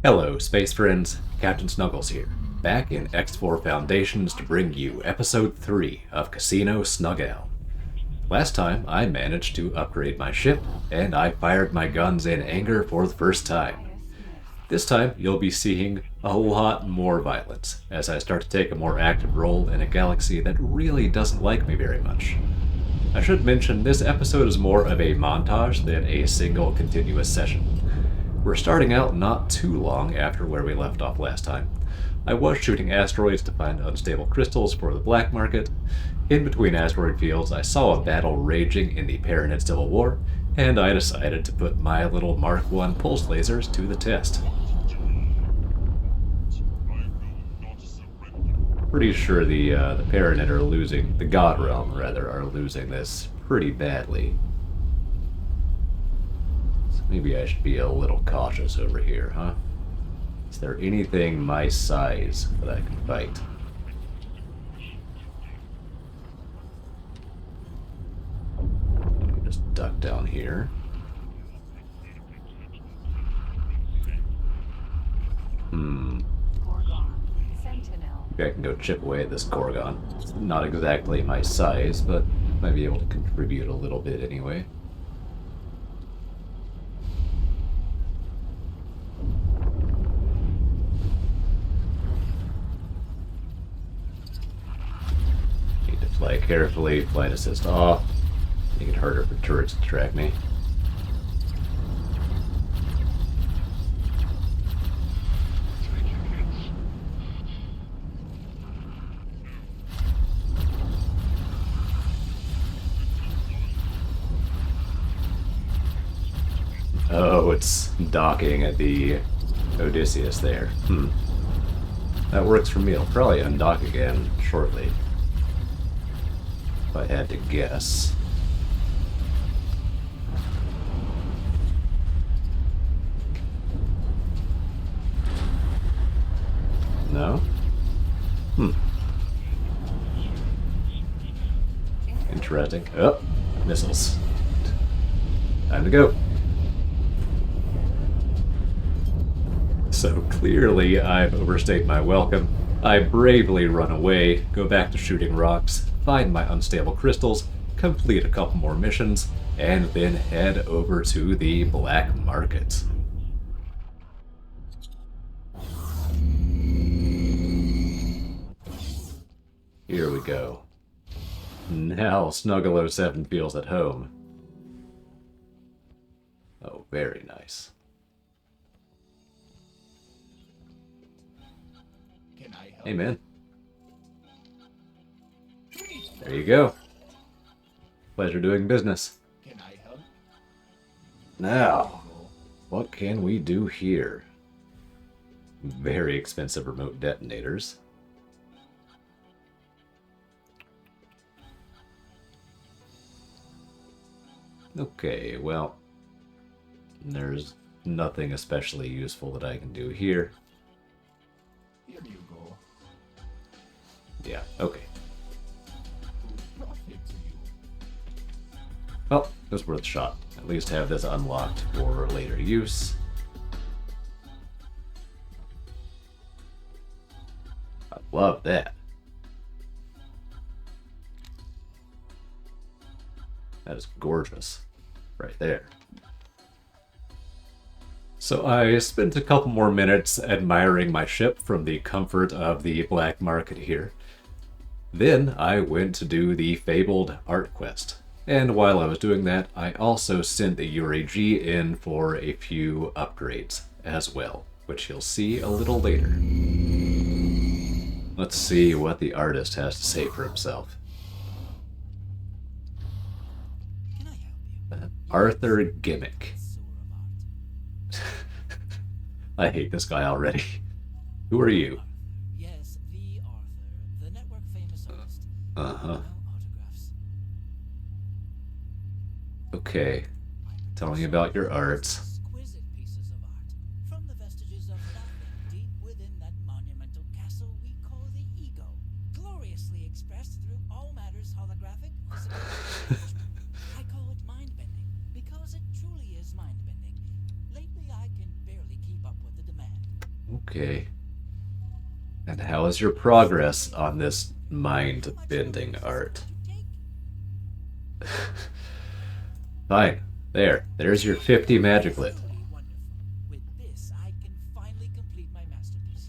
Hello, space friends. Captain Snuggles here, back in X4 Foundations to bring you Episode 3 of Casino Snuggale. Last time, I managed to upgrade my ship, and I fired my guns in anger for the first time. This time, you'll be seeing a lot more violence, as I start to take a more active role in a galaxy that really doesn't like me very much. I should mention this episode is more of a montage than a single continuous session. We're starting out not too long after where we left off last time. I was shooting asteroids to find unstable crystals for the black market. In between asteroid fields, I saw a battle raging in the Paranid Civil War, and I decided to put my little Mark I pulse lasers to the test. Pretty sure the Paranid are losing, the God Realm rather, are losing this pretty badly. Maybe I should be a little cautious over here, huh? Is there anything my size that I can fight? Let me just duck down here. Maybe I can go chip away at this Gorgon. It's not exactly my size, but might be able to contribute a little bit anyway. Fly carefully, flight assist off. Make it harder for turrets to track me. Oh, it's docking at the Odysseus there. That works for me. I'll probably undock again shortly, if I had to guess. No? Interesting. Oh, missiles. Time to go. So clearly I've overstayed my welcome. I bravely run away, go back to shooting rocks, find my unstable crystals, complete a couple more missions, and then head over to the black market. Here we go. Now Snuggale 07 feels at home. Oh, very nice. Hey, man. There you go. Pleasure doing business. Now, what can we do here? Very expensive remote detonators. Okay, well, there's nothing especially useful that I can do here. Here you go. Yeah, okay. Well, it was worth a shot. At least have this unlocked for later use. I love that. That is gorgeous. Right there. So I spent a couple more minutes admiring my ship from the comfort of the black market here. Then I went to do the fabled art quest. And while I was doing that, I also sent the URAG in for a few upgrades as well, which you'll see a little later. Let's see what the artist has to say for himself. Arthur Gimmick. I hate this guy already. Who are you? Yes, the Arthur, the network famous artist. Uh-huh. Okay. Tell me about your arts. Exquisite pieces of art from the vestiges of nothing deep within that monumental castle we call the ego, gloriously expressed through all matters holographic, physical, and spiritual. I call it mind-bending because it truly is mind-bending. Lately, I can barely keep up with the demand. Okay. And how is your progress on this mind-bending art? Fine. There's your 50 magic lit. Truly wonderful. With this, I can finally complete my masterpiece.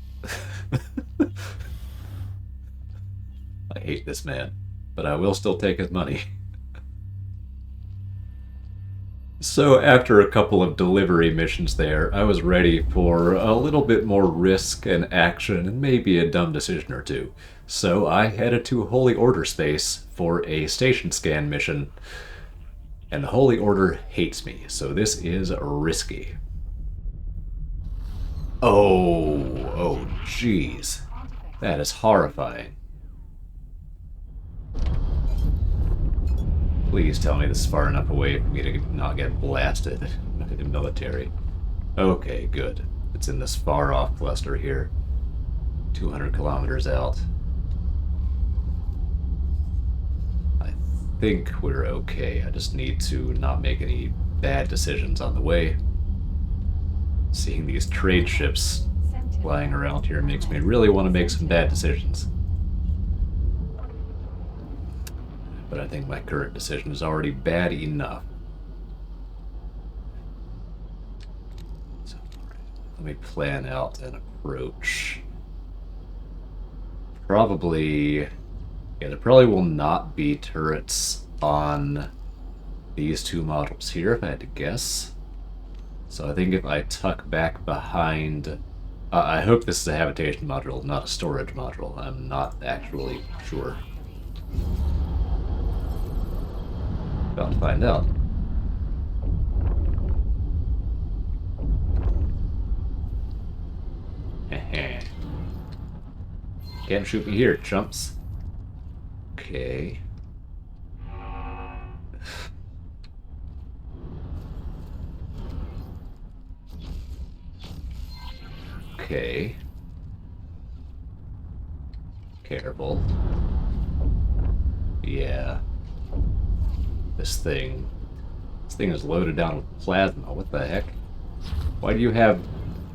I hate this man, but I will still take his money. So after a couple of delivery missions there, I was ready for a little bit more risk and action and maybe a dumb decision or two. So I headed to Holy Order space for a station scan mission. And the Holy Order hates me, so this is risky. Oh, jeez. That is horrifying. Please tell me this is far enough away for me to not get blasted in the military. Okay, good. It's in this far-off cluster here. 200 kilometers out. I think we're okay. I just need to not make any bad decisions on the way. Seeing these trade ships flying around here makes me really want to make some bad decisions. But I think my current decision is already bad enough. So, let me plan out an approach. Probably, yeah, there probably will not be turrets on these two models here, if I had to guess. So I think if I tuck back behind... I hope this is a habitation module, not a storage module. I'm not actually sure. About to find out. Can't shoot me here, chumps. Okay. Okay. Careful. Yeah. This thing is loaded down with plasma. What the heck? Why do you have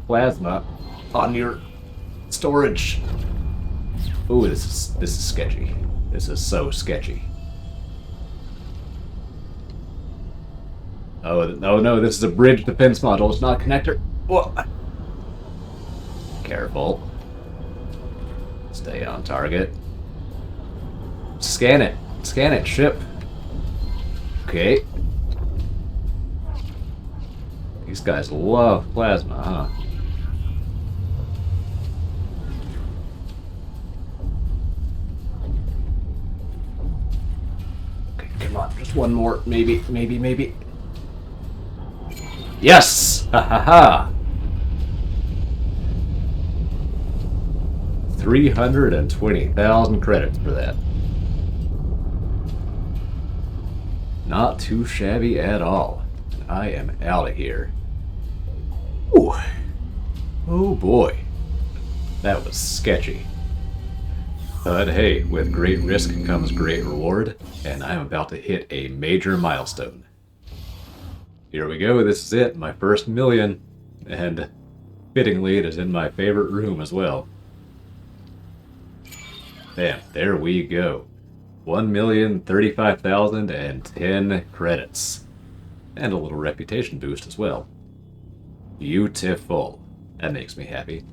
plasma on your storage? Ooh, this is sketchy. This is so sketchy. Oh no, this is a bridge defense module. It's not a connector. Whoa. Careful. Stay on target. Scan it. Scan it, ship. Okay. These guys love plasma, huh? Okay, come on. Just one more. Maybe. Yes! Ha ha ha! 320,000 credits for that. Not too shabby at all. I am out of here. Ooh. Oh boy. That was sketchy. But hey, with great risk comes great reward, and I'm about to hit a major milestone. Here we go, this is it, my first million, and fittingly it is in my favorite room as well. Bam, there we go. 1,035,010 credits. And a little reputation boost as well. Beautiful. That makes me happy.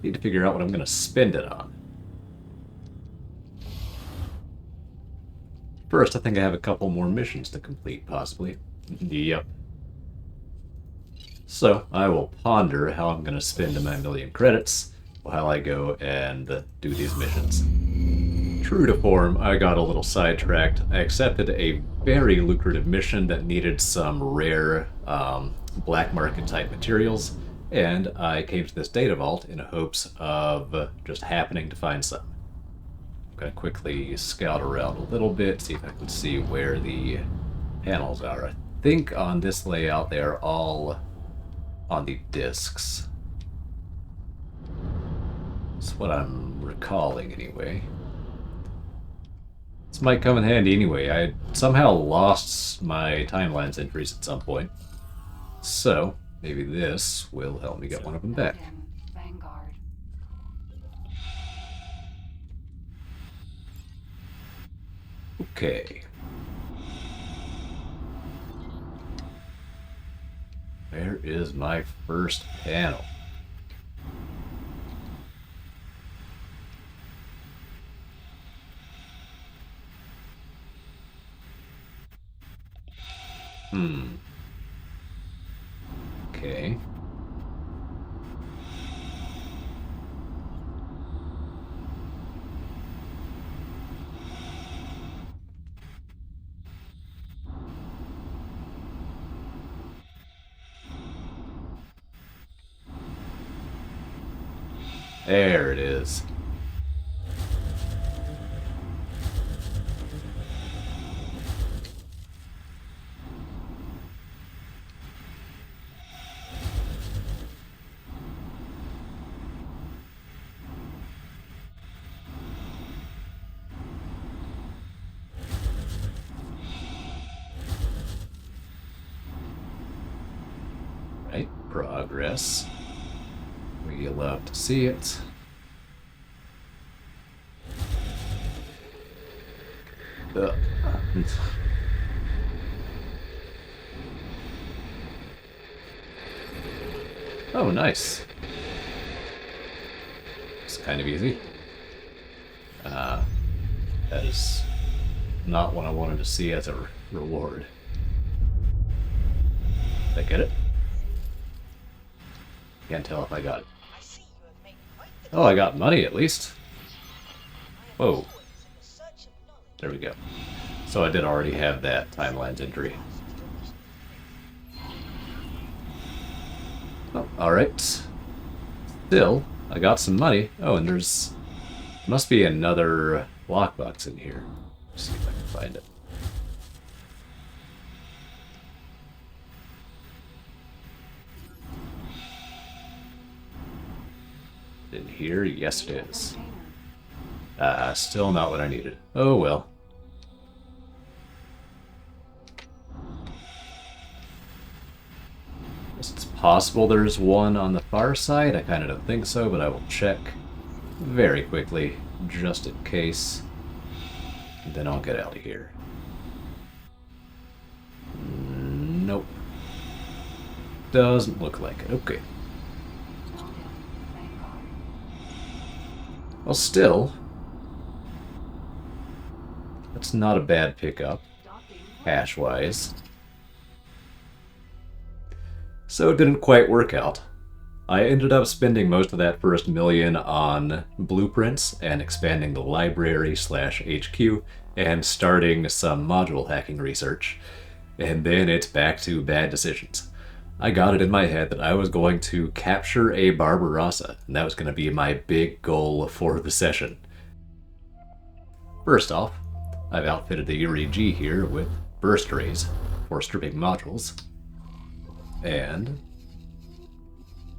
Need to figure out what I'm going to spend it on. First, I think I have a couple more missions to complete, possibly. Yep. So, I will ponder how I'm going to spend my million credits while I go and do these missions. True to form, I got a little sidetracked. I accepted a very lucrative mission that needed some rare black market type materials, and I came to this data vault in hopes of just happening to find some. I'm going to quickly scout around a little bit, see if I can see where the panels are. I think on this layout they are all on the discs. That's what I'm recalling anyway. This might come in handy anyway. I somehow lost my timelines entries at some point. So, maybe this will help me get one of them back. Vanguard. Okay. Where is my first panel? Okay. There it is. Right, progress. We love to see it. Oh, nice. It's kind of easy. That is not what I wanted to see as a reward. Did I get it? Can't tell if I got it. Oh, I got money at least. Whoa. There we go. So I did already have that timelines entry. Oh, alright. Still, I got some money. Oh, and there's... must be another lockbox in here. Let's see if I can find it. In here? Yes, it is. Still not what I needed. Oh well. It's possible there's one on the far side. I kind of don't think so, but I will check very quickly, just in case. And then I'll get out of here. Nope. Doesn't look like it. Okay. Well, still, that's not a bad pickup, hash-wise. So it didn't quite work out. I ended up spending most of that first million on blueprints and expanding the library/HQ and starting some module hacking research. And then it's back to bad decisions. I got it in my head that I was going to capture a Barbarossa, and that was going to be my big goal for the session. First off, I've outfitted the Yuri G here with burst rays for stripping modules, and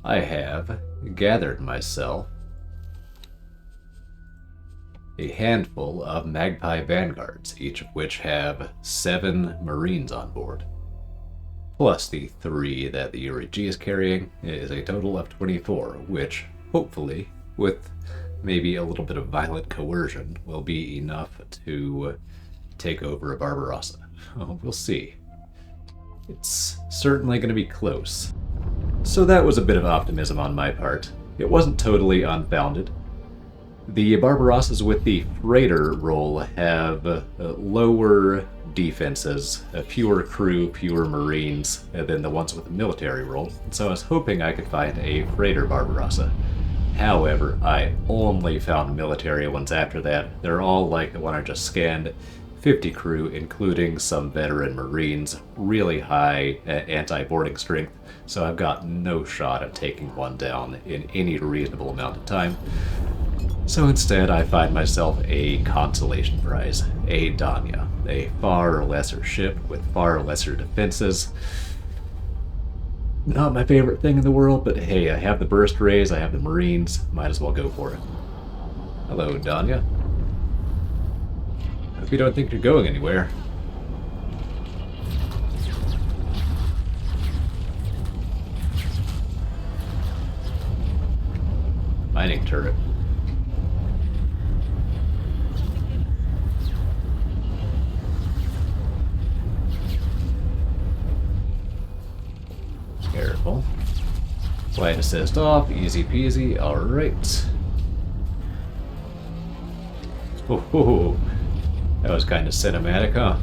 I have gathered myself a handful of Magpie Vanguards, each of which have 7 Marines on board. Plus the 3 that the Yuri G is carrying is a total of 24, which, hopefully, with maybe a little bit of violent coercion, will be enough to take over a Barbarossa. Oh, we'll see. It's certainly going to be close. So that was a bit of optimism on my part. It wasn't totally unfounded. The Barbarossas with the freighter role have lower defenses, fewer crew, fewer marines than the ones with the military role, so I was hoping I could find a freighter Barbarossa. However, I only found military ones after that. They're all like the one I just scanned. 50 crew, including some veteran marines, really high anti-boarding strength, so I've got no shot at taking one down in any reasonable amount of time. So instead, I find myself a consolation prize, a Danya, a far lesser ship with far lesser defenses. Not my favorite thing in the world, but hey, I have the burst rays, I have the Marines, might as well go for it. Hello, Danya. Hope you don't think you're going anywhere. mining turret. Careful. Flight assist off, easy peasy, alright. Oh, that was kind of cinematic, huh?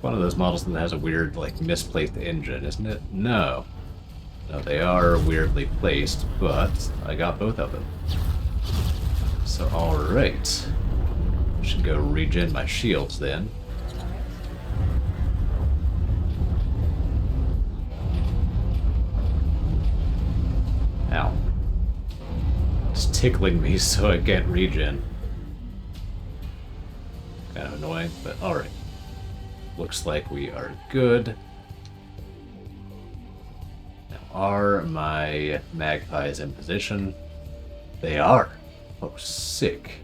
One of those models that has a weird, like, misplaced engine, isn't it? No. No, they are weirdly placed, but I got both of them. So, alright. Should go regen my shields then. Ow. It's tickling me so I can't regen. Kind of annoying, but alright. Looks like we are good. Now, are my magpies in position? They are. Oh, sick.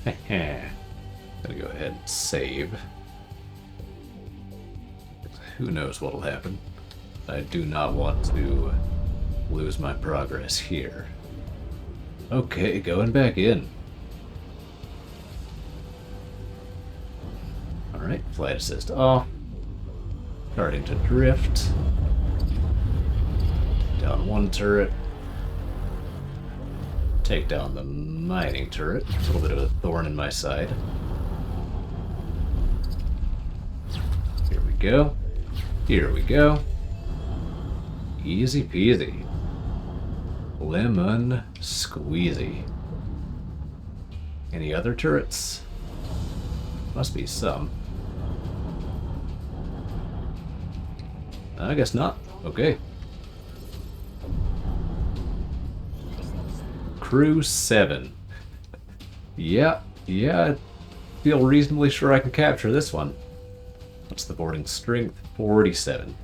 Gonna go ahead and save. Who knows what'll happen. I do not want to lose my progress here. Okay, going back in. Alright, flight assist off. Starting to drift. Down one turret. Take down the mining turret. A little bit of a thorn in my side. Here we go. Here we go. Easy peasy. Lemon squeezy. Any other turrets? Must be some. I guess not. Okay. Crew 7. Yeah, I feel reasonably sure I can capture this one. What's the boarding strength? 47.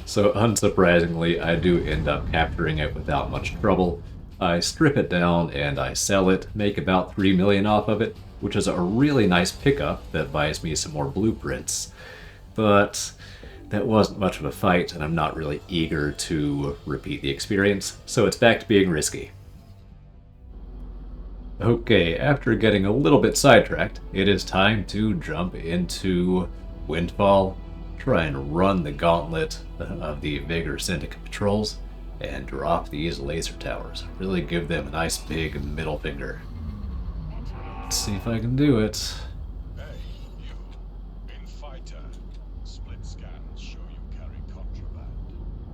So unsurprisingly, I do end up capturing it without much trouble. I strip it down and I sell it, make about 3 million off of it, which is a really nice pickup that buys me some more blueprints. But that wasn't much of a fight, and I'm not really eager to repeat the experience, so it's back to being risky. Okay, after getting a little bit sidetracked, it is time to jump into Windfall, try and run the gauntlet of the Vigor Syndicate patrols, and drop these laser towers. Really give them a nice big middle finger. Let's see if I can do it. Hey, you. In fighter. Split scans show you carry contraband.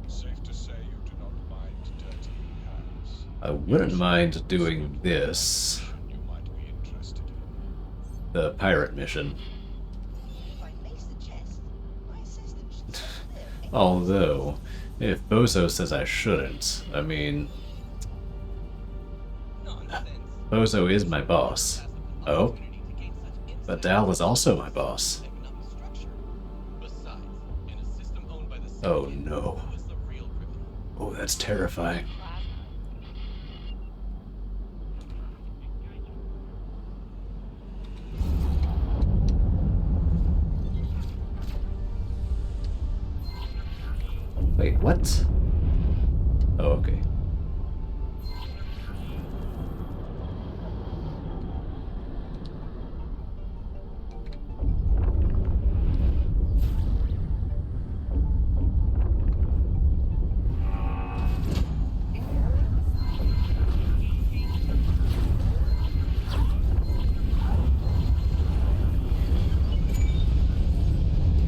Safe to say you do not mind dirty hands. I wouldn't mind doing this. You might be interested in. The pirate mission. Although, if Bozo says I shouldn't, I mean... Bozo is my boss. Oh? But Dal is also my boss. Oh no. Oh, that's terrifying. Wait, what? Oh, okay.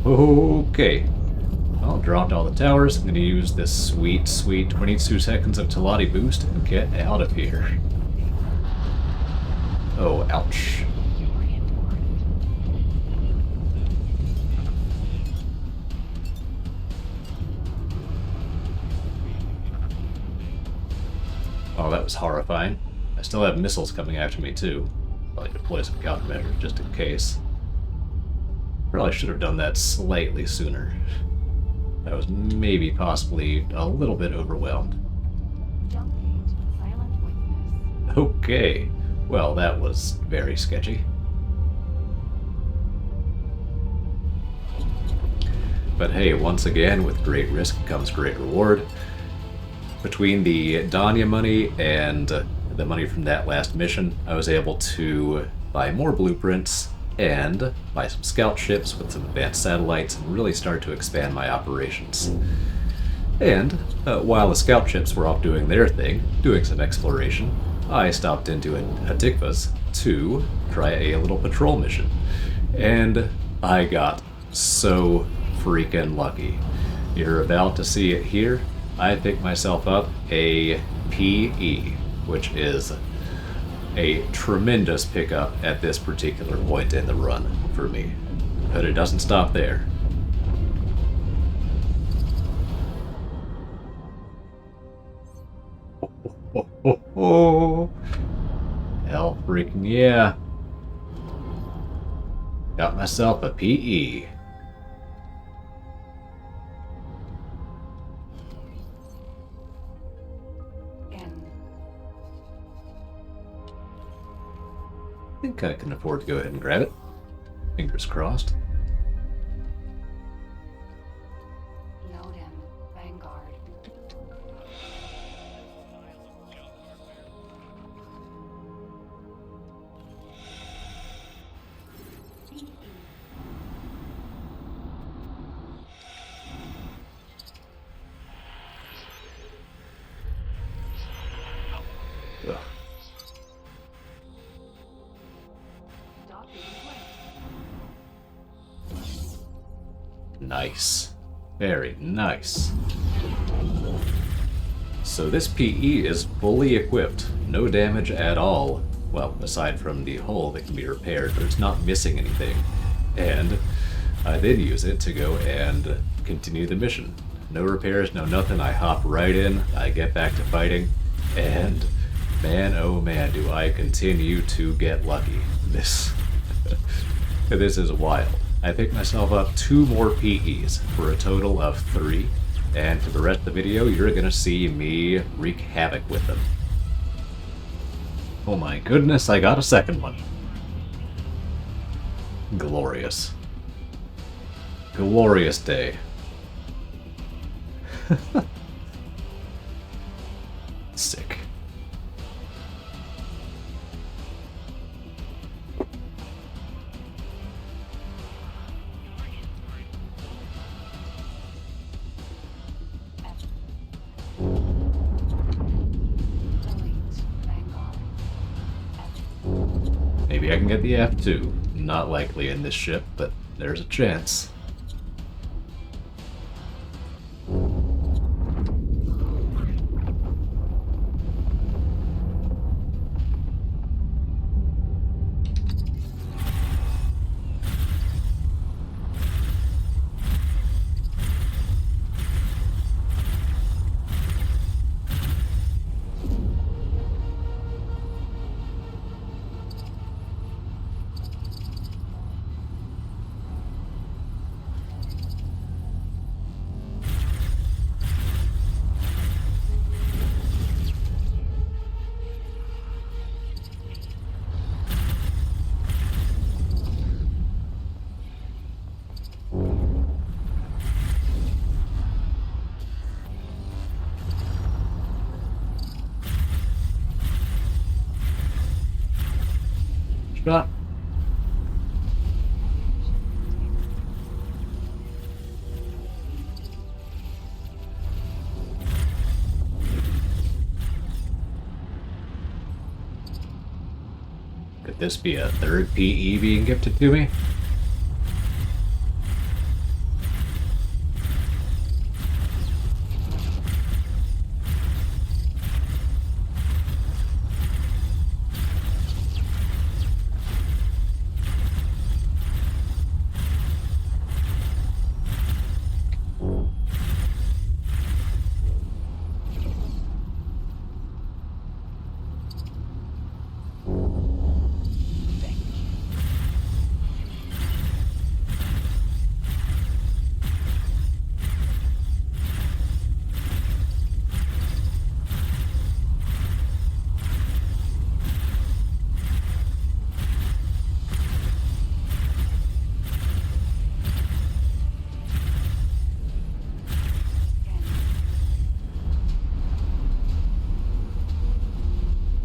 Okay. Well, dropped all the towers. I'm going to use this sweet 22 seconds of Talati boost and get out of here. Oh, ouch. Oh, that was horrifying. I still have missiles coming after me, too. Probably deploy some countermeasures just in case. Probably should have done that slightly sooner. I was maybe possibly a little bit overwhelmed. Okay, well that was very sketchy. But hey, once again, with great risk comes great reward. Between the Danya money and the money from that last mission, I was able to buy more blueprints and buy some scout ships with some advanced satellites and really start to expand my operations. And while the scout ships were off doing their thing, doing some exploration, I stopped into Hatikvas to try a little patrol mission. And I got so freaking lucky. You're about to see it here. I picked myself up a PE, which is a tremendous pickup at this particular point in the run for me. But it doesn't stop there. Hell freaking yeah. Got myself a PE. I think I can afford to go ahead and grab it. Fingers crossed. Load him, Vanguard. Ugh. Nice. Very nice. So this PE is fully equipped. No damage at all. Well, aside from the hull that can be repaired, but it's not missing anything. And I then use it to go and continue the mission. No repairs, no nothing. I hop right in. I get back to fighting. And man, oh man, do I continue to get lucky. This is wild. I picked myself up 2 more PEs for a total of 3, and for the rest of the video, you're gonna see me wreak havoc with them. Oh my goodness, I got a second one. Glorious. Glorious day. Sick. Maybe I can get the F2. Not likely in this ship, but there's a chance. Shot. Could this be a third PE being gifted to me?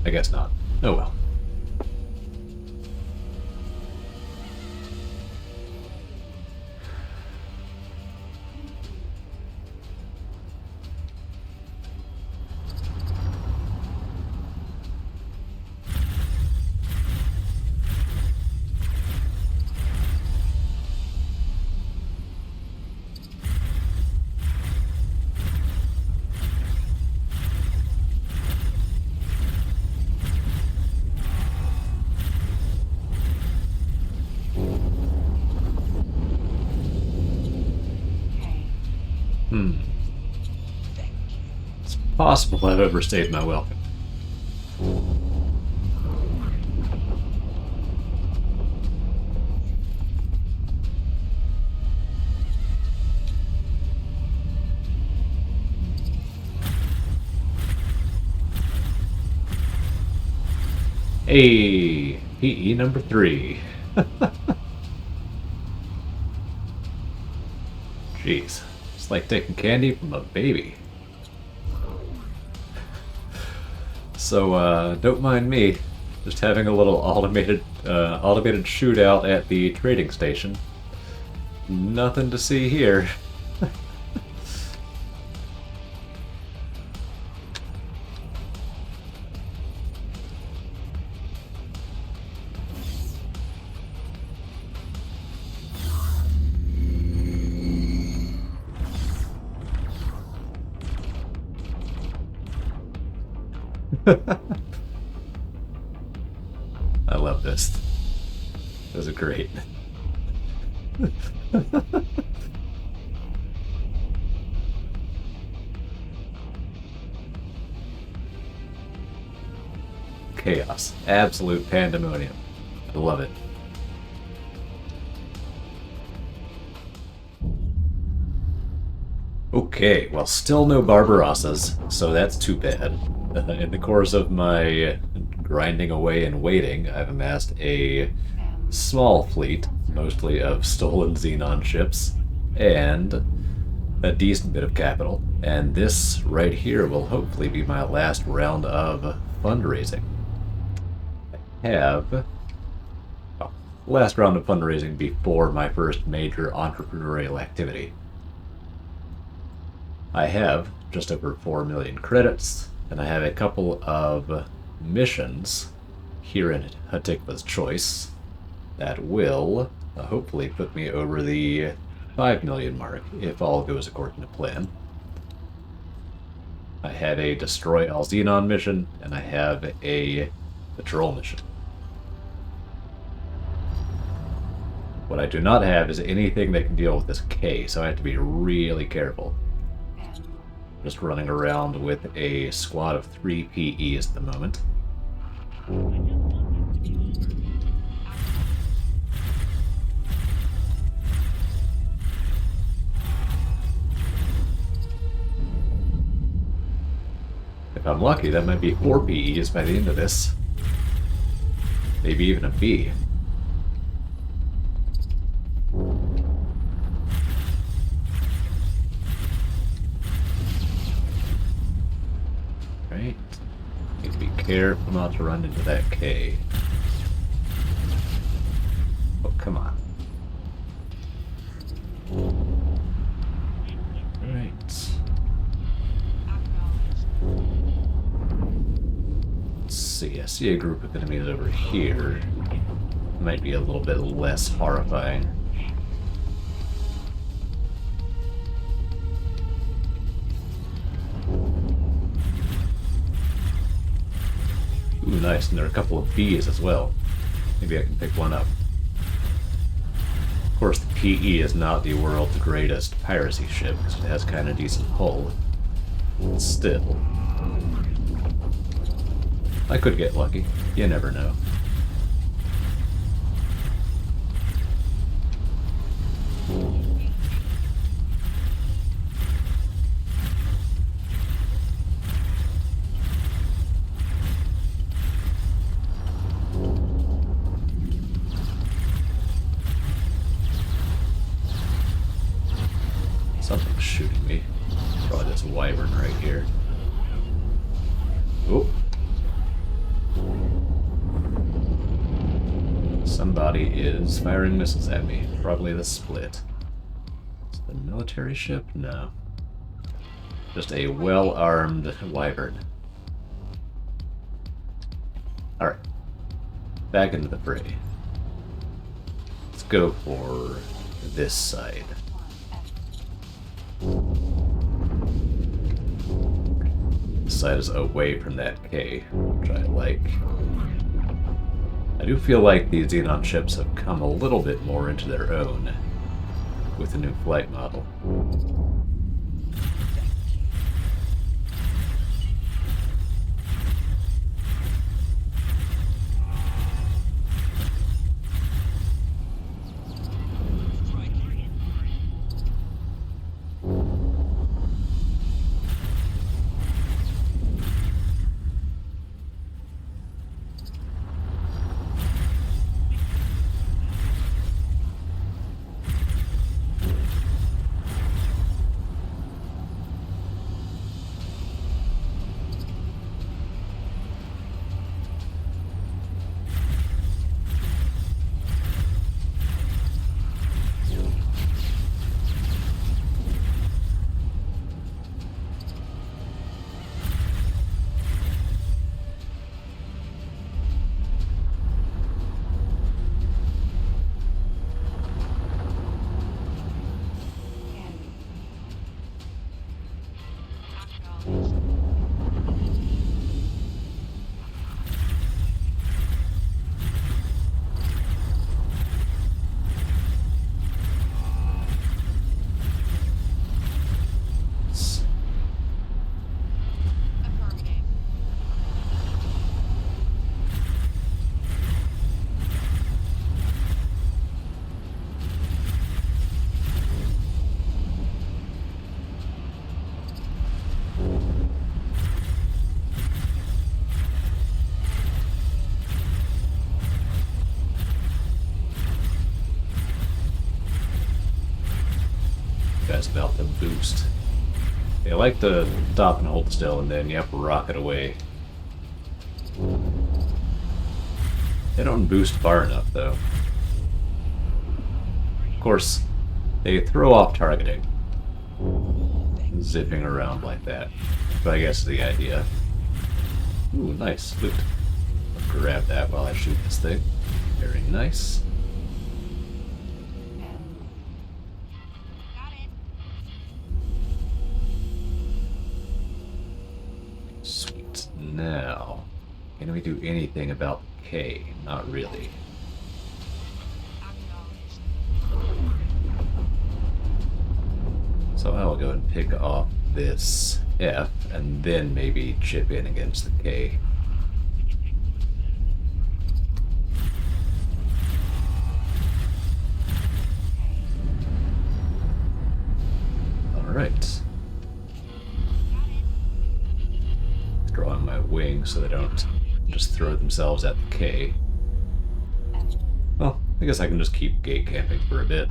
I guess not. Oh well. It's possible I've overstayed my welcome. Hey, PE number 3. Jeez, it's like taking candy from a baby. So, don't mind me, just having a little automated shootout at the trading station. Nothing to see here. I love this. Those are great. Chaos. Absolute pandemonium. I love it. Okay, well, still no Barbarossas, so that's too bad. In the course of my grinding away and waiting, I've amassed a small fleet, mostly of stolen Xenon ships, and a decent bit of capital. And this right here will hopefully be my last round of fundraising. I have... oh, last round of fundraising before my first major entrepreneurial activity. I have just over 4 million credits, and I have a couple of missions here in Hatikva's Choice that will hopefully put me over the 5 million mark if all goes according to plan. I have a Destroy All Xenon mission, and I have a Patrol mission. What I do not have is anything that can deal with this K, so I have to be really careful. Just running around with a squad of 3 PEs at the moment. If I'm lucky, that might be 4 PEs by the end of this. Maybe even a B. Right. Need to be careful not to run into that K. Oh, come on. Right. Let's see. I see a group of enemies over here. Might be a little bit less horrifying. Ooh, nice, and there are a couple of Bs as well. Maybe I can pick one up. Of course, the PE is not the world's greatest piracy ship, because it has kind of decent hull. But still. I could get lucky. You never know. Something's shooting me. Probably this wyvern right here. Oh. somebody is firing missiles at me. Probably the Split. Is it a military ship? No. Just a well-armed wyvern. Alright. Back into the fray. Let's go for this side. This side is away from that K, which I like. I do feel like these Xenon ships have come a little bit more into their own with the new flight model. About the boost. They like to stop and hold still and then, yep, rocket away. They don't boost far enough, though. Of course, they throw off targeting. Zipping around like that. But I guess the idea. Ooh, nice loot. I'll grab that while I shoot this thing. Very nice. Now, can we do anything about K? Not really. So I'll go and pick off this F and then maybe chip in against the K. Alright. On my wing so they don't just throw themselves at the K. Well, I guess I can just keep gate camping for a bit.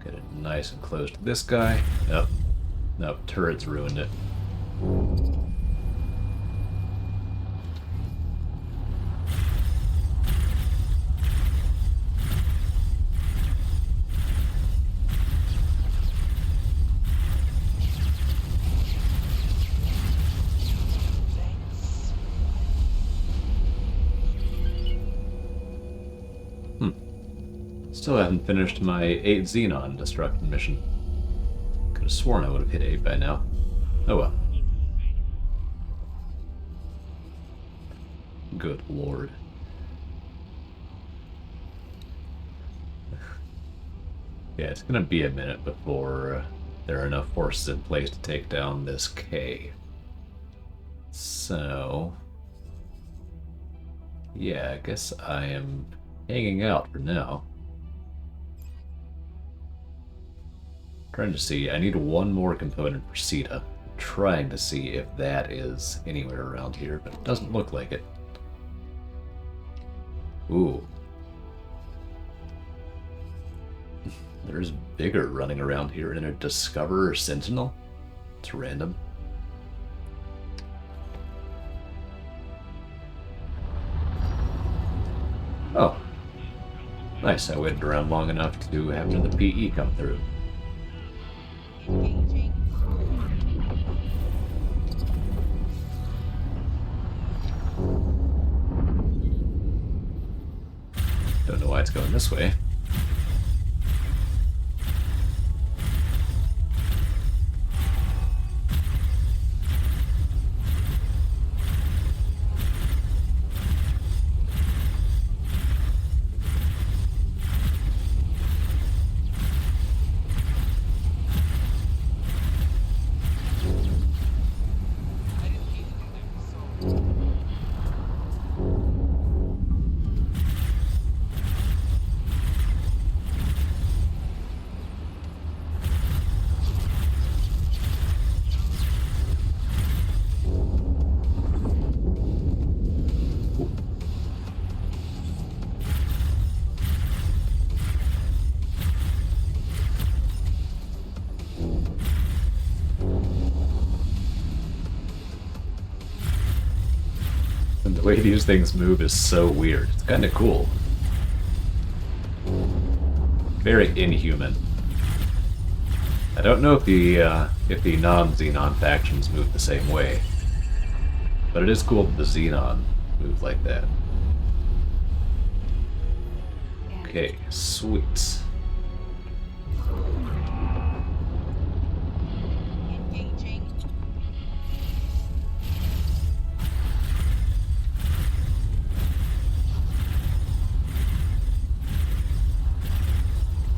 Get it nice and close to this guy. Nope. Nope, turrets ruined it. Still haven't finished my 8 Xenon destruction mission. Could have sworn I would have hit 8 by now. Oh well. Good lord. Yeah, it's gonna be a minute before there are enough forces in place to take down this K. So... yeah, I guess I am hanging out for now. Trying to see, I need one more component for CETA. Trying to see if that is anywhere around here, but it doesn't look like it. Ooh. There's bigger running around here in a Discoverer Sentinel. It's random. Oh. Nice, I waited around long enough to have the PE come through. Don't know why it's going this way. And the way these things move is so weird. It's kind of cool. Very inhuman. I don't know if the non-Xenon factions move the same way, but it is cool that the Xenon move like that. Okay, sweet.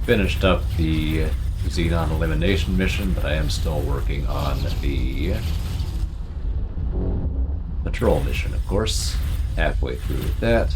Finished up the Xenon elimination mission, but I am still working on the patrol mission, of course. Halfway through with that.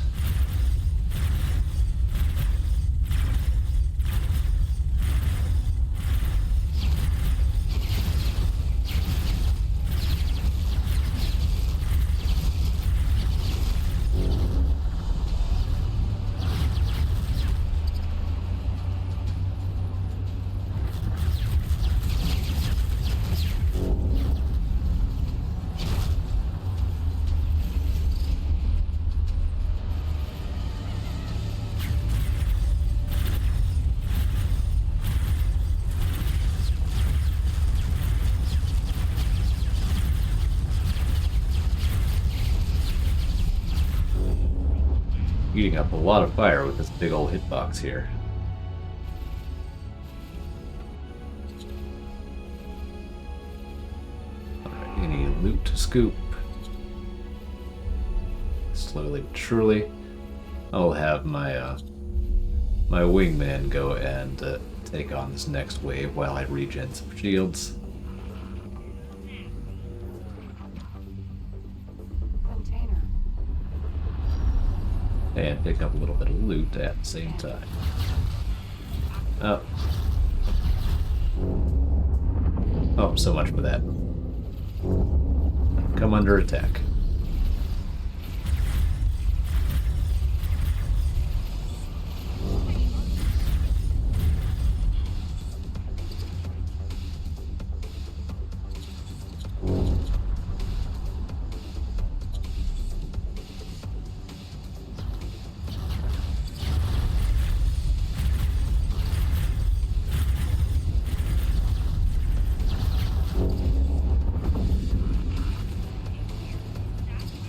Eating up a lot of fire with this big old hitbox here. Alright, any loot to scoop? Slowly but surely. I'll have my my wingman go and take on this next wave while I regen some shields. And pick up a little bit of loot at the same time. Oh. Oh, so much for that. Come under attack.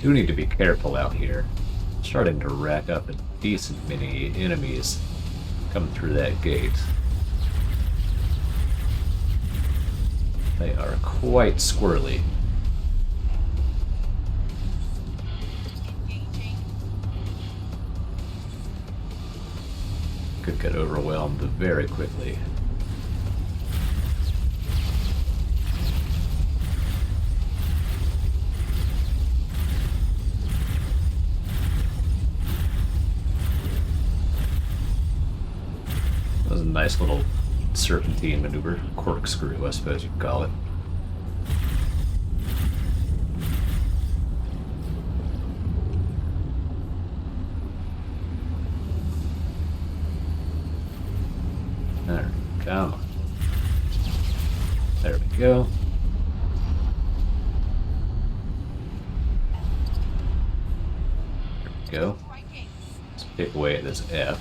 Do need to be careful out here. Starting to rack up a decent many enemies coming through that gate. They are quite squirrely. Could get overwhelmed very quickly. That was a nice little serpentine maneuver, corkscrew, I suppose you could call it. Alright, come on. There we go. go. Let's pick away at this F.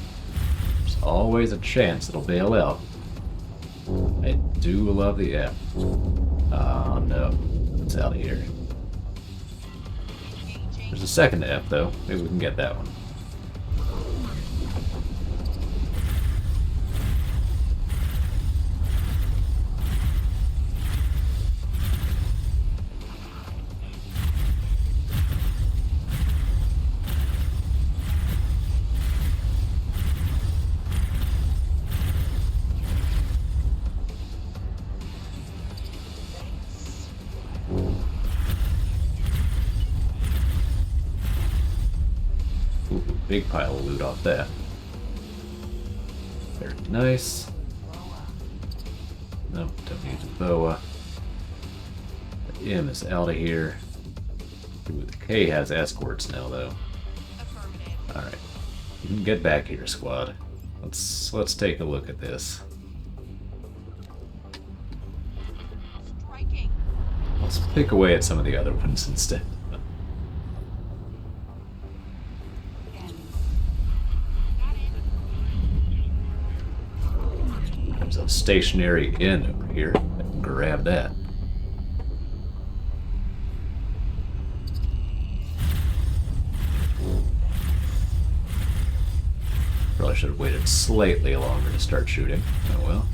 There's always a chance it'll bail out. I do love the F. Oh no, it's out of here. There's a second F though. Maybe we can get that one. Big pile of loot off that. Very nice. Nope, don't need the boa. The M is out of here. Ooh, the K has escorts now, though. Alright. You can get back here, squad. Let's take a look at this. Let's pick away at some of the other ones instead. There's a stationary inn over here. I can grab that. Probably should have waited slightly longer to start shooting. Oh well.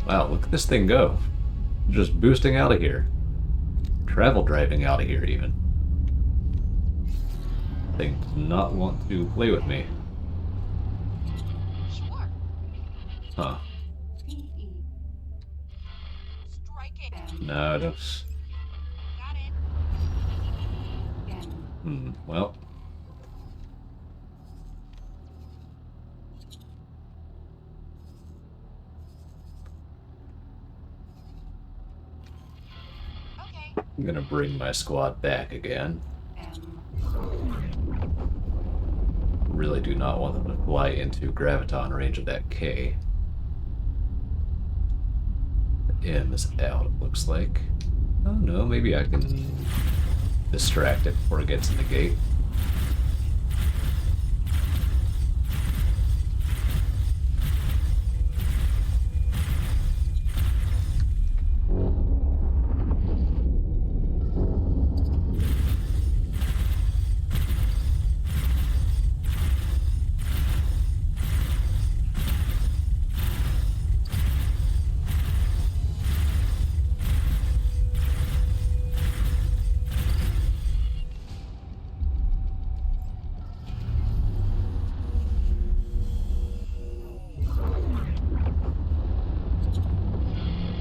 Wow, look at this thing go. Just boosting out of here. Travel driving out of here, even. Thing does not want to play with me. Sure. Huh. Striking. No, don't. Got it. Well. Okay. I'm gonna bring my squad back again. Really do not want them to fly into graviton range of that K. The M is out, it looks like. Oh no, maybe I can distract it before it gets in the gate.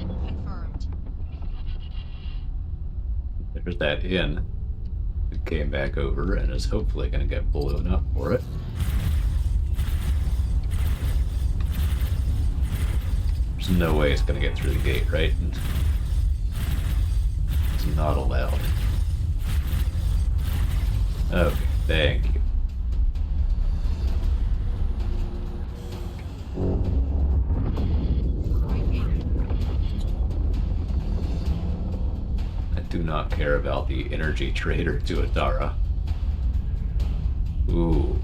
Confirmed. There's that inn. It came back over and is hopefully going to get blown up for it. There's no way it's going to get through the gate, right? It's not allowed. Okay, thank you. I do not care about the energy trader to Adara. Ooh.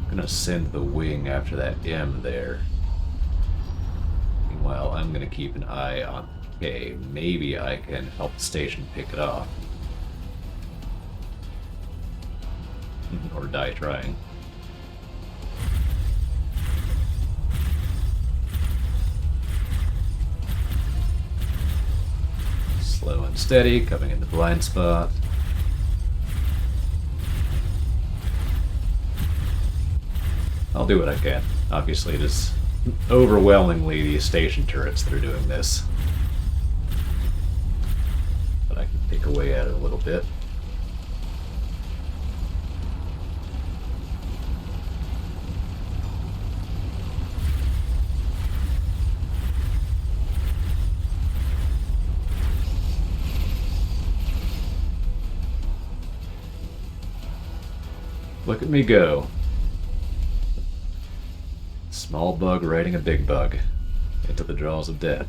I'm gonna send the wing after that M there. Meanwhile, I'm gonna keep an eye on K. Maybe I can help the station pick it off. Or die trying. Slow and steady, coming in the blind spot. I'll do what I can. Obviously, it is overwhelmingly the station turrets that are doing this. But I can pick away at it a little bit. Look at me go. Small bug riding a big bug into the jaws of death.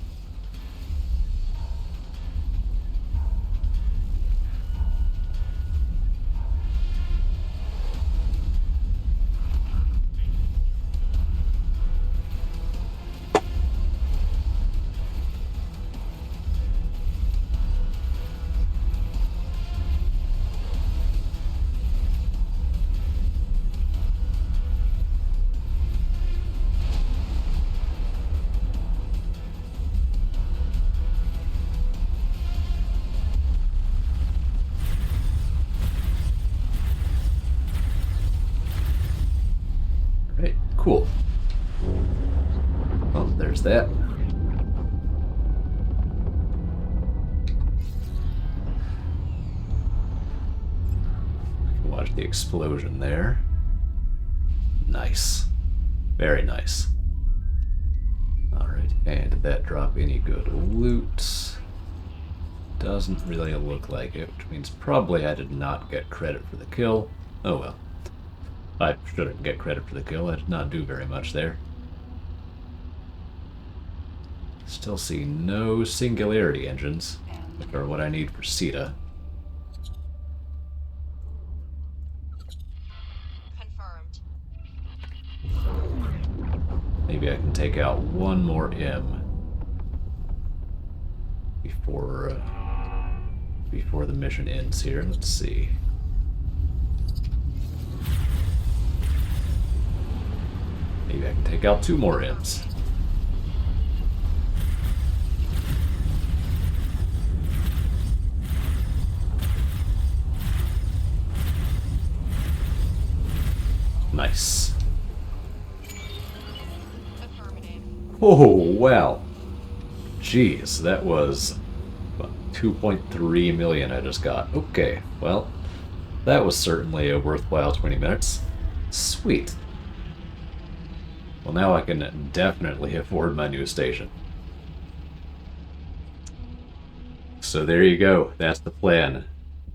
Right, cool. Well, there's that. I can watch the explosion there. Nice. Very nice. Alright, and did that drop any good loot? Doesn't really look like it, which means probably I did not get credit for the kill. Oh well. I shouldn't get credit for the kill. I did not do very much there. Still see no singularity engines, which are what I need for Sita. Confirmed. Maybe I can take out one more M before the mission ends here. Let's see. Maybe I can take out two more M's. Nice. Affirmative. Oh, wow. Jeez, that was what, 2.3 million I just got. Okay, well, that was certainly a worthwhile 20 minutes. Sweet. Well, now I can definitely afford my new station. So there you go. That's the plan.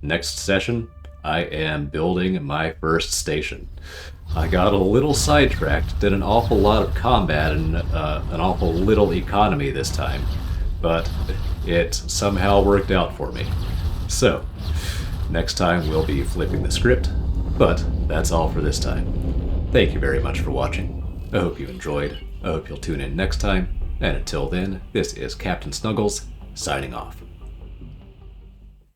Next session, I am building my first station. I got a little sidetracked, did an awful lot of combat and an awful little economy this time, but it somehow worked out for me. So, next time we'll be flipping the script, but that's all for this time. Thank you very much for watching. I hope you enjoyed. I hope you'll tune in next time. And until then, this is Captain Snuggles, signing off.